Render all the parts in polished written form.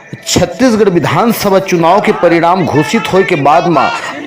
छत्तीसगढ़ विधानसभा चुनाव के परिणाम घोषित होने के बाद में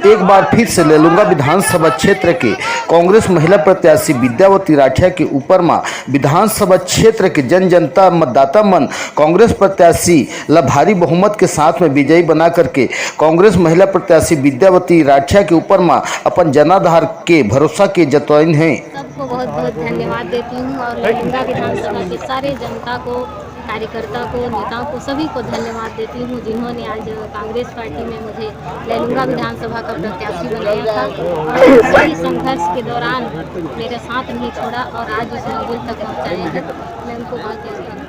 एक बार फिर से लेलुंगा विधानसभा क्षेत्र के कांग्रेस महिला प्रत्याशी विद्यावती राठिया के ऊपर में विधानसभा क्षेत्र के जनता मतदाता मन कांग्रेस प्रत्याशी ला भारी बहुमत के साथ में विजयी बना करके कांग्रेस महिला प्रत्याशी विद्यावती राठिया के ऊपर में अपन जनाधार के भरोसा के जतन है। सबको बहुत बहुत धन्यवाद देती हूँ और लेलुंगा विधानसभा के सारे जनता को, कार्यकर्ता को, नेताओं को, सभी को धन्यवाद देती हूँ जिन्होंने आज कांग्रेस पार्टी में मुझे लेलुंगा विधानसभा का प्रत्याशी बनाया था और सही संघर्ष के दौरान मेरे साथ नहीं छोड़ा और आज उस मंजिल तक पहुँचाया है। मैं उनको बहुत धन्यवाद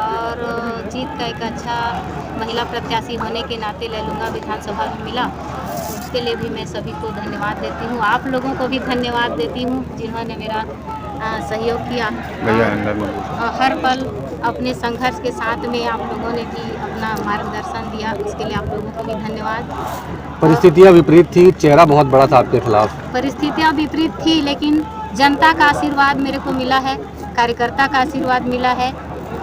और जीत का एक अच्छा महिला प्रत्याशी होने के नाते लेलुंगा विधानसभा में मिला, उसके लिए भी मैं सभी को धन्यवाद देती हूँ। आप लोगों को भी धन्यवाद देती हूँ जिन्होंने मेरा सहयोग किया। हर पल अपने संघर्ष के साथ में आप लोगों ने भी अपना मार्गदर्शन दिया, उसके लिए आप लोगों को भी धन्यवाद। परिस्थितियाँ विपरीत थी, चेहरा बहुत बड़ा था आपके खिलाफ। परिस्थितियाँ विपरीत थी लेकिन जनता का आशीर्वाद मेरे को मिला है, कार्यकर्ता का आशीर्वाद मिला है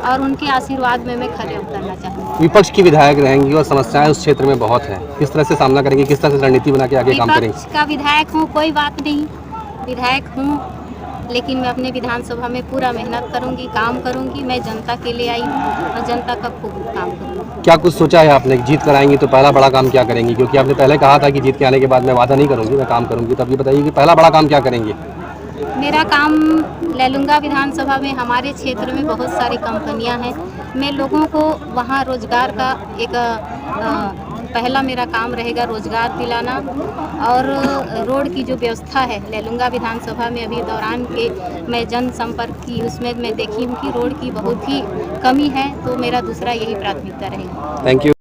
और उनके आशीर्वाद में मैं खड़े उतरना चाहूँगी। विपक्ष की विधायक रहेंगी और समस्याएं उस क्षेत्र में बहुत हैं, किस तरह से सामना करेंगी, किस तरह से रणनीति बना के आगे काम करेंगे? विपक्ष का विधायक हूँ, कोई बात नहीं, विधायक हूँ लेकिन मैं अपने विधानसभा में पूरा मेहनत करूंगी, काम करूंगी। मैं जनता के लिए आई हूँ और जनता का खूब काम करूंगी। क्या कुछ सोचा है आपने, जीत कर आएंगी तो पहला बड़ा काम क्या करेंगी? क्योंकि आपने पहले कहा था कि जीत के आने के बाद मैं वादा नहीं करूंगी, मैं काम करूंगी। तो अब ये बताइए कि पहला बड़ा काम क्या करेंगे? मेरा काम लेलुंगा विधानसभा में हमारे क्षेत्र में बहुत सारी कंपनियां हैं, मैं लोगों को वहां रोजगार का एक पहला मेरा काम रहेगा रोजगार दिलाना और रोड की जो व्यवस्था है लेलुंगा विधानसभा में अभी दौरान के मैं जनसंपर्क की उसमें मैं देखी हूँ कि रोड की बहुत ही कमी है, तो मेरा दूसरा यही प्राथमिकता रहेगा। Thank you.